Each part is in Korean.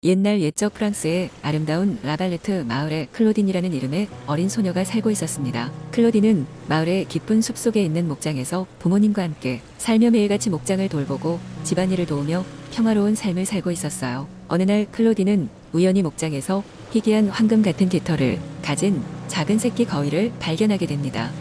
옛날 옛적 프랑스의 아름다운 라발레트 마을에 클로딘이라는 이름의 어린 소녀가 살고 있었습니다. 클로딘은 마을의 깊은 숲속에 있는 목장에서 부모님과 함께 살며 매일같이 목장을 돌보고 집안일을 도우며 평화로운 삶을 살고 있었어요. 어느 날 클로딘은 우연히 목장에서 희귀한 황금 같은 깃털을 가진 작은 새끼 거위를 발견하게 됩니다.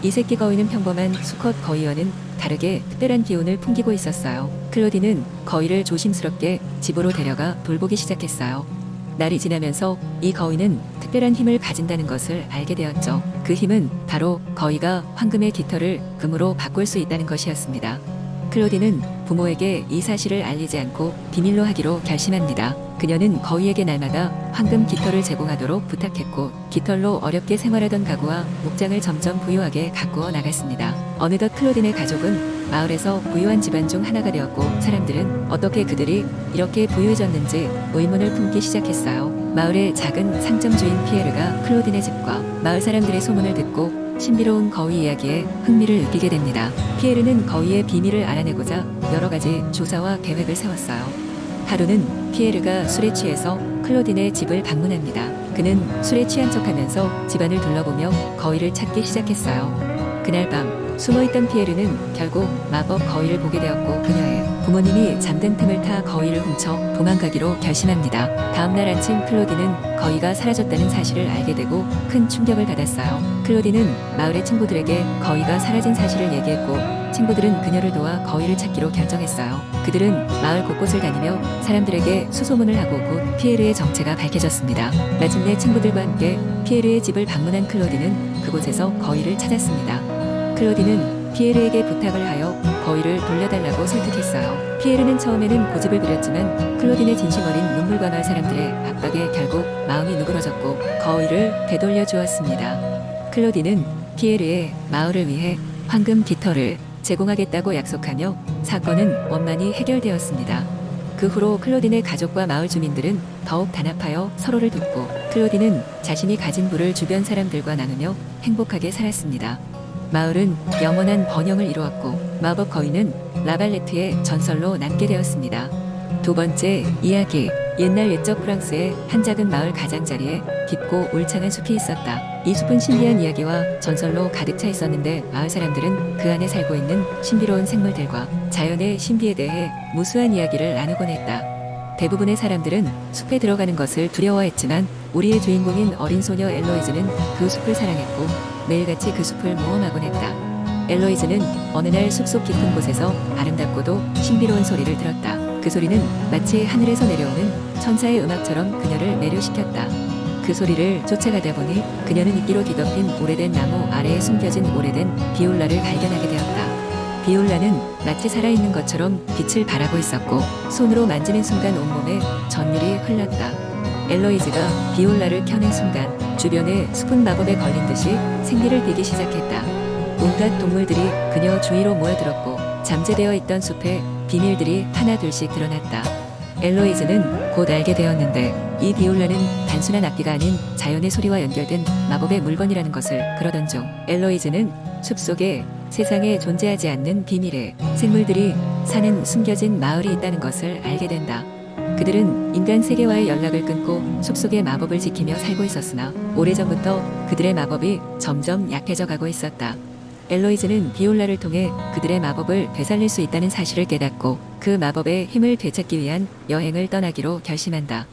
이 새끼 거위는 평범한 수컷 거위와는 다르게 특별한 기운을 풍기고 있었어요. 클로딘은 거위를 조심스럽게 집으로 데려가 돌보기 시작했어요. 날이 지나면서 이 거위는 특별한 힘을 가진다는 것을 알게 되었죠. 그 힘은 바로 거위가 황금의 깃털을 금으로 바꿀 수 있다는 것이었습니다. 클로딘은 부모에게 이 사실을 알리지 않고 비밀로 하기로 결심합니다. 그녀는 거위에게 날마다 황금 깃털을 제공하도록 부탁했고 깃털로 어렵게 생활하던 가구와 목장을 점점 부유하게 가꾸어 나갔습니다. 어느덧 클로딘의 가족은 마을에서 부유한 집안 중 하나가 되었고 사람들은 어떻게 그들이 이렇게 부유해졌는지 의문을 품기 시작했어요. 마을의 작은 상점주인 피에르가 클로딘의 집과 마을 사람들의 소문을 듣고 신비로운 거위 이야기에 흥미를 느끼게 됩니다. 피에르는 거위의 비밀을 알아내고자 여러 가지 조사와 계획을 세웠어요. 하루는 피에르가 술에 취해서 클로딘의 집을 방문합니다. 그는 술에 취한 척하면서 집안을 둘러보며 거위를 찾기 시작했어요. 그날 밤 숨어있던 피에르는 결국 마법 거위를 보게 되었고 그녀의 부모님이 잠든 틈을 타 거위를 훔쳐 도망가기로 결심합니다. 다음날 아침 클로딘은 거위가 사라졌다는 사실을 알게 되고 큰 충격을 받았어요. 클로딘은 마을의 친구들에게 거위가 사라진 사실을 얘기했고 친구들은 그녀를 도와 거위를 찾기로 결정했어요. 그들은 마을 곳곳을 다니며 사람들에게 수소문을 하고 곧 피에르의 정체가 밝혀졌습니다. 마침내 친구들과 함께 피에르의 집을 방문한 클로딘은 그곳에서 거위를 찾았습니다. 클로딘은 피에르에게 부탁을 하여 거위를 돌려달라고 설득했어요. 피에르는 처음에는 고집을 부렸지만 클로딘의 진심 어린 눈물과 마을 사람들의 압박에 결국 마음이 누그러졌고 거위를 되돌려 주었습니다. 클로딘은 피에르의 마을을 위해 황금 깃털을 제공하겠다고 약속하며 사건은 원만히 해결되었습니다. 그 후로 클로딘의 가족과 마을 주민들은 더욱 단합하여 서로를 돕고 클로딘은 자신이 가진 부를 주변 사람들과 나누며 행복하게 살았습니다. 마을은 영원한 번영을 이루었고 마법 거위는 라발레트의 전설로 남게 되었습니다. 두 번째 이야기. 옛날 옛적 프랑스의 한 작은 마을 가장자리에 깊고 울창한 숲이 있었다. 이 숲은 신비한 이야기와 전설로 가득 차 있었는데 마을 사람들은 그 안에 살고 있는 신비로운 생물들과 자연의 신비에 대해 무수한 이야기를 나누곤 했다. 대부분의 사람들은 숲에 들어가는 것을 두려워했지만 우리의 주인공인 어린 소녀 엘로이즈는 그 숲을 사랑했고 매일같이 그 숲을 모험하곤 했다. 엘로이즈는 어느 날 숲속 깊은 곳에서 아름답고도 신비로운 소리를 들었다. 그 소리는 마치 하늘에서 내려오는 천사의 음악처럼 그녀를 매료시켰다. 그 소리를 쫓아가다 보니 그녀는 이끼로 뒤덮인 오래된 나무 아래에 숨겨진 오래된 비올라를 발견하게 되었다. 비올라는 마치 살아있는 것처럼 빛을 발하고 있었고 손으로 만지는 순간 온몸에 전율이 흘렀다. 엘로이즈가 비올라를 켜낸 순간 주변에 숲은 마법에 걸린 듯이 생기를 띠기 시작했다. 온갖 동물들이 그녀 주위로 모여들었고 잠재되어 있던 숲에 비밀들이 하나둘씩 드러났다. 엘로이즈는 곧 알게 되었는데 이 비올라는 단순한 악기가 아닌 자연의 소리와 연결된 마법의 물건이라는 것을. 그러던 중 엘로이즈는 숲속에 세상에 존재하지 않는 비밀의 생물들이 사는 숨겨진 마을이 있다는 것을 알게 된다. 그들은 인간 세계와의 연락을 끊고 숲속의 마법을 지키며 살고 있었으나 오래전부터 그들의 마법이 점점 약해져 가고 있었다. 엘로이즈는 비올라를 통해 그들의 마법을 되살릴 수 있다는 사실을 깨닫고 그 마법의 힘을 되찾기 위한 여행을 떠나기로 결심한다.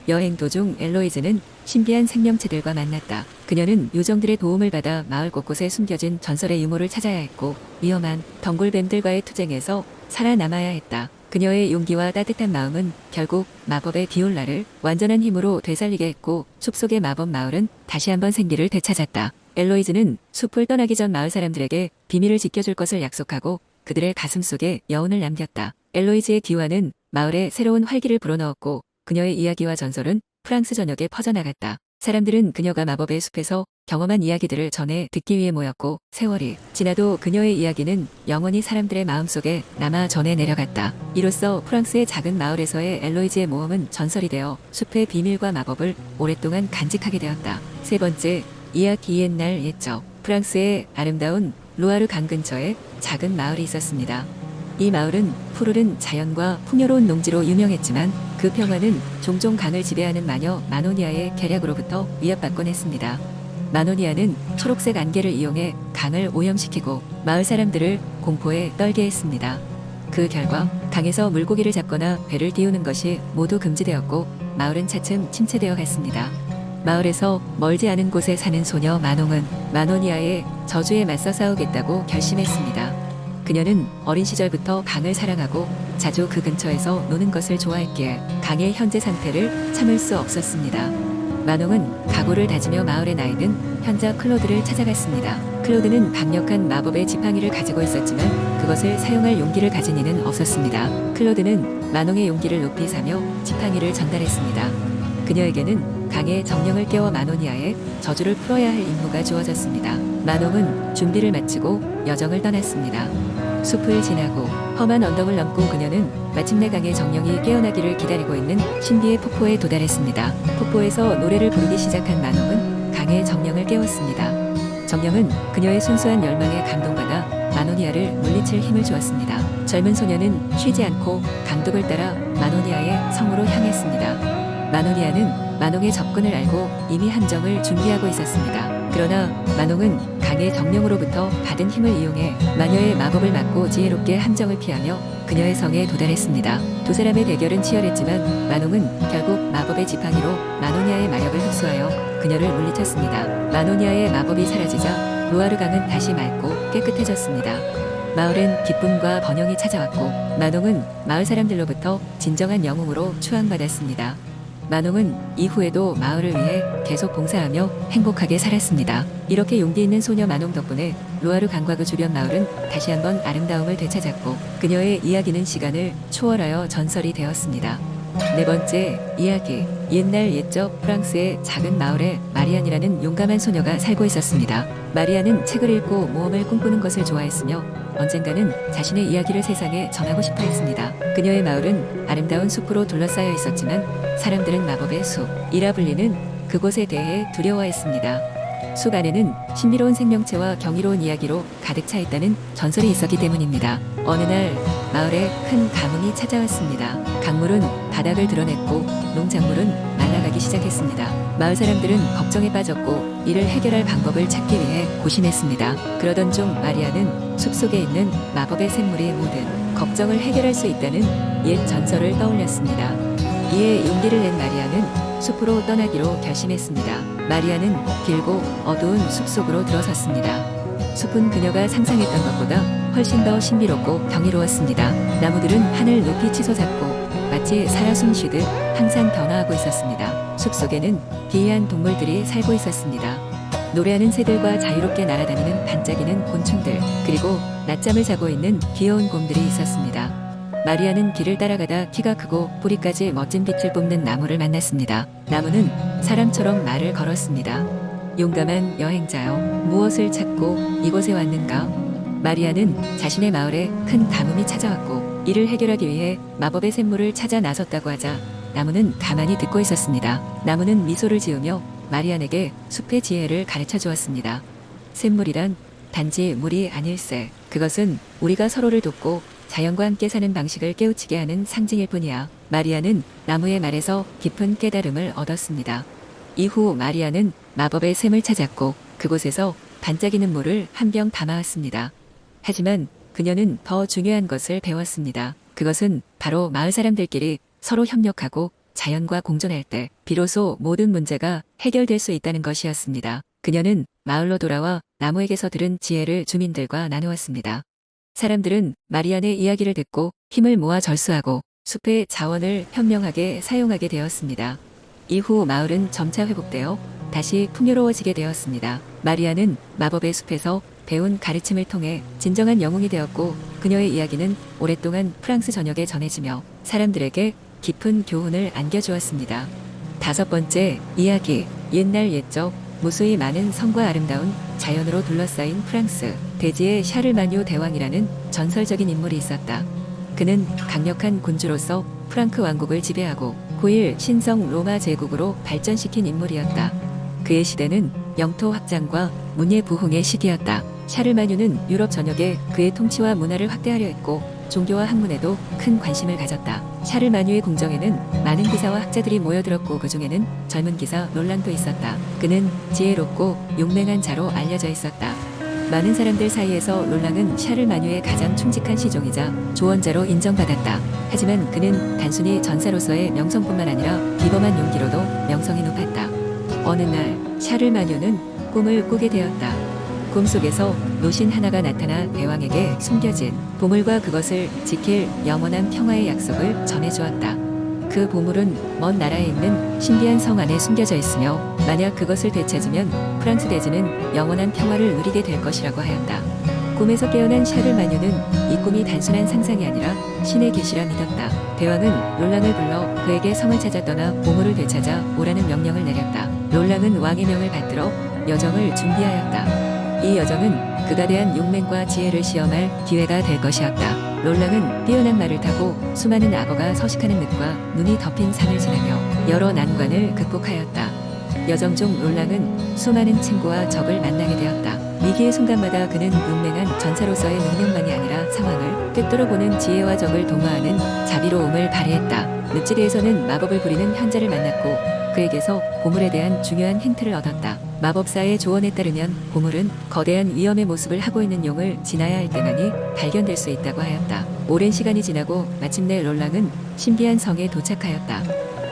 여행 도중 엘로이즈는 신비한 생명체들과 만났다. 그녀는 요정들의 도움을 받아 마을 곳곳에 숨겨진 전설의 유물을 찾아야 했고 위험한 덩굴뱀들과의 투쟁에서 살아남아야 했다. 그녀의 용기와 따뜻한 마음은 결국 마법의 비올라를 완전한 힘으로 되살리게 했고 숲속의 마법 마을은 다시 한번 생기를 되찾았다. 엘로이즈는 숲을 떠나기 전 마을 사람들에게 비밀을 지켜줄 것을 약속하고 그들의 가슴 속에 여운을 남겼다. 엘로이즈의 기와는 마을에 새로운 활기를 불어넣었고 그녀의 이야기와 전설은 프랑스 전역에 퍼져나갔다. 사람들은 그녀가 마법의 숲에서 경험한 이야기들을 전해 듣기 위해 모였고 세월이 지나도 그녀의 이야기는 영원히 사람들의 마음속에 남아 전해 내려갔다. 이로써 프랑스의 작은 마을에서의 엘로이즈의 모험은 전설이 되어 숲의 비밀과 마법을 오랫동안 간직하게 되었다. 세 번째 이야기. 옛날 옛적 프랑스의 아름다운 루아르 강 근처에 작은 마을이 있었습니다. 이 마을은 푸르른 자연과 풍요로운 농지로 유명했지만 그 평화는 종종 강을 지배하는 마녀 마노니아의 계략으로부터 위협받곤 했습니다. 마노니아는 초록색 안개를 이용해 강을 오염시키고 마을 사람들을 공포에 떨게 했습니다. 그 결과 강에서 물고기를 잡거나 배를 띄우는 것이 모두 금지되었고 마을은 차츰 침체되어 갔습니다. 마을에서 멀지 않은 곳에 사는 소녀 마농은 마노니아의 저주에 맞서 싸우겠다고 결심했습니다. 그녀는 어린 시절부터 강을 사랑하고 자주 그 근처에서 노는 것을 좋아했기에 강의 현재 상태를 참을 수 없었습니다. 마농은 각오를 다지며 마을에 나 있는 현자 클로드를 찾아갔습니다. 클로드는 강력한 마법의 지팡이를 가지고 있었지만 그것을 사용할 용기를 가진 이는 없었습니다. 클로드는 마농의 용기를 높이 사며 지팡이를 전달했습니다. 그녀에게는 강의 정령을 깨워 마노니아의 저주를 풀어야 할 임무가 주어졌습니다. 마농은 준비를 마치고 여정을 떠났습니다. 숲을 지나고 험한 언덕을 넘고 그녀는 마침내 강의 정령이 깨어나기를 기다리고 있는 신비의 폭포에 도달했습니다. 폭포에서 노래를 부르기 시작한 마농은 강의 정령을 깨웠습니다. 정령은 그녀의 순수한 열망에 감동받아 마노니아를 물리칠 힘을 주었습니다. 젊은 소녀는 쉬지 않고 강둑을 따라 마노니아의 성으로 향했습니다. 마노니아는 마농의 접근을 알고 이미 함정을 준비하고 있었습니다. 그러나 마농은 강의 정령으로부터 받은 힘을 이용해 마녀의 마법을 막고 지혜롭게 함정을 피하며 그녀의 성에 도달했습니다. 두 사람의 대결은 치열했지만 마농은 결국 마법의 지팡이로 마노니아의 마력을 흡수하여 그녀를 물리쳤습니다. 마노니아의 마법이 사라지자 루아르 강은 다시 맑고 깨끗해졌습니다. 마을엔 기쁨과 번영이 찾아왔고 마농은 마을 사람들로부터 진정한 영웅으로 추앙받았습니다. 마농은 이후에도 마을을 위해 계속 봉사하며 행복하게 살았습니다. 이렇게 용기 있는 소녀 마농 덕분에 루아르 강과 그 주변 마을은 다시 한번 아름다움을 되찾았고 그녀의 이야기는 시간을 초월하여 전설이 되었습니다. 네 번째 이야기. 옛날 옛적 프랑스의 작은 마을에 마리안이라는 용감한 소녀가 살고 있었습니다. 마리안은 책을 읽고 모험을 꿈꾸는 것을 좋아했으며 언젠가는 자신의 이야기를 세상에 전하고 싶어 했습니다. 그녀의 마을은 아름다운 숲으로 둘러싸여 있었지만 사람들은 마법의 숲이라 불리는 그곳에 대해 두려워했습니다. 숲 안에는 신비로운 생명체와 경이로운 이야기로 가득 차 있다는 전설이 있었기 때문입니다. 어느 날 마을에 큰 가뭄이 찾아왔습니다. 강물은 바닥을 드러냈고 농작물은 날아가기 시작했습니다. 마을 사람들은 걱정에 빠졌고 이를 해결할 방법을 찾기 위해 고심했습니다. 그러던 중 마리아는 숲속에 있는 마법의 샘물이 모든 걱정을 해결할 수 있다는 옛 전설을 떠올렸습니다. 이에 용기를 낸 마리아는 숲으로 떠나기로 결심했습니다. 마리아는 길고 어두운 숲속으로 들어섰습니다. 숲은 그녀가 상상했던 것보다 훨씬 더 신비롭고 경이로웠습니다. 나무들은 하늘 높이 치솟았고 마치 살아 숨쉬듯 항상 변화하고 있었습니다. 숲속에는 기이한 동물들이 살고 있었습니다. 노래하는 새들과 자유롭게 날아다니는 반짝이는 곤충들, 그리고 낮잠을 자고 있는 귀여운 곰들이 있었습니다. 마리아는 길을 따라가다 키가 크고 뿌리까지 멋진 빛을 뿜는 나무를 만났습니다. 나무는 사람처럼 말을 걸었습니다. 용감한 여행자여, 무엇을 찾고 이곳에 왔는가? 마리아는 자신의 마을에 큰 가뭄이 찾아왔고 이를 해결하기 위해 마법의 샘물을 찾아 나섰다고 하자 나무는 가만히 듣고 있었습니다. 나무는 미소를 지으며 마리안에게 숲의 지혜를 가르쳐 주었습니다. 샘물이란 단지 물이 아닐세. 그것은 우리가 서로를 돕고 자연과 함께 사는 방식을 깨우치게 하는 상징일 뿐이야. 마리아는 나무의 말에서 깊은 깨달음을 얻었습니다. 이후 마리아는 마법의 샘을 찾았고 그곳에서 반짝이는 물을 한 병 담아왔습니다. 하지만 그녀는 더 중요한 것을 배웠습니다. 그것은 바로 마을 사람들끼리 서로 협력하고 자연과 공존할 때 비로소 모든 문제가 해결될 수 있다는 것이었습니다. 그녀는 마을로 돌아와 나무에게서 들은 지혜를 주민들과 나누었습니다. 사람들은 마리안의 이야기를 듣고 힘을 모아 절수하고 숲의 자원을 현명하게 사용하게 되었습니다. 이후 마을은 점차 회복되어 다시 풍요로워지게 되었습니다. 마리아는 마법의 숲에서 배운 가르침을 통해 진정한 영웅이 되었고 그녀의 이야기는 오랫동안 프랑스 전역에 전해지며 사람들에게 깊은 교훈을 안겨주었습니다. 다섯 번째 이야기. 옛날 옛적 무수히 많은 성과 아름다운 자연으로 둘러싸인 프랑스. 대지의 샤를마뉴 대왕이라는 전설적인 인물이 있었다. 그는 강력한 군주로서 프랑크 왕국을 지배하고 후일 신성 로마 제국으로 발전시킨 인물이었다. 그의 시대는 영토 확장과 문예 부흥의 시기였다. 샤를마뉴는 유럽 전역에 그의 통치와 문화를 확대하려 했고 종교와 학문에도 큰 관심을 가졌다. 샤를 마뉴의 궁정에는 많은 기사와 학자들이 모여들었고 그 중에는 젊은 기사 롤랑도 있었다. 그는 지혜롭고 용맹한 자로 알려져 있었다. 많은 사람들 사이에서 롤랑은 샤를 마뉴의 가장 충직한 시종이자 조언자로 인정받았다. 하지만 그는 단순히 전사로서의 명성뿐만 아니라 비범한 용기로도 명성이 높았다. 어느 날 샤를 마뉴는 꿈을 꾸게 되었다. 꿈속에서 노신 하나가 나타나 대왕에게 숨겨진 보물과 그것을 지킬 영원한 평화의 약속을 전해주었다. 그 보물은 먼 나라에 있는 신비한 성 안에 숨겨져 있으며 만약 그것을 되찾으면 프랑스 대지는 영원한 평화를 누리게 될 것이라고 하였다. 꿈에서 깨어난 샤를 마뉴는 이 꿈이 단순한 상상이 아니라 신의 계시라 믿었다. 대왕은 롤랑을 불러 그에게 성을 찾아 떠나 보물을 되찾아 오라는 명령을 내렸다. 롤랑은 왕의 명을 받들어 여정을 준비하였다. 이 여정은 그가 대한 용맹과 지혜를 시험할 기회가 될 것이었다. 롤랑은 뛰어난 말을 타고 수많은 악어가 서식하는 늪과 눈이 덮인 산을 지나며 여러 난관을 극복하였다. 여정 중 롤랑은 수많은 친구와 적을 만나게 되었다. 위기의 순간마다 그는 용맹한 전사로서의 능력만이 아니라 상황을 꿰뚫어 보는 지혜와 적을 동화하는 자비로움을 발휘했다. 늪지대에서는 마법을 부리는 현자를 만났고 그에게서 보물에 대한 중요한 힌트를 얻었다. 마법사의 조언에 따르면 보물은 거대한 위험의 모습을 하고 있는 용을 지나야 할 때만이 발견될 수 있다고 하였다. 오랜 시간이 지나고 마침내 롤랑은 신비한 성에 도착하였다.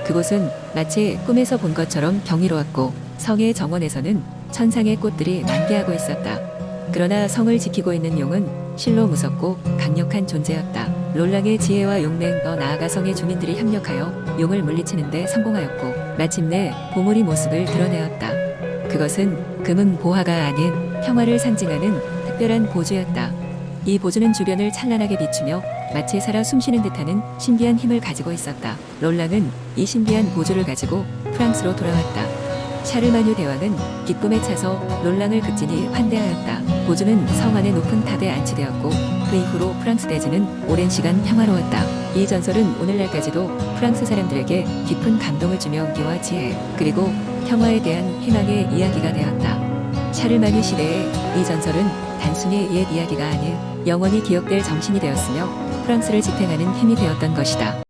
그곳은 마치 꿈에서 본 것처럼 경이로웠고 성의 정원에서는 천상의 꽃들이 만개하고 있었다. 그러나 성을 지키고 있는 용은 실로 무섭고 강력한 존재였다. 롤랑의 지혜와 용맹 더 나아가 성의 주민들이 협력하여 용을 물리치는 데 성공하였고 마침내 보물이 모습을 드러내었다. 그것은 금은 보화가 아닌 평화를 상징하는 특별한 보주였다. 이 보주는 주변을 찬란하게 비추며 마치 살아 숨쉬는 듯하는 신비한 힘을 가지고 있었다. 롤랑은 이 신비한 보주를 가지고 프랑스로 돌아왔다. 샤르마뉴 대왕은 기쁨에 차서 롤랑을 극진히 환대하였다. 보주는 성 안의 높은 탑에 안치되었고 그 이후로 프랑스 대지는 오랜 시간 평화로웠다. 이 전설은 오늘날까지도 프랑스 사람들에게 깊은 감동을 주며 용기와 지혜 그리고 평화에 대한 희망의 이야기가 되었다. 샤르마뉴 시대의 이 전설은 단순히 옛 이야기가 아닌 영원히 기억될 정신이 되었으며 프랑스를 지탱하는 힘이 되었던 것이다.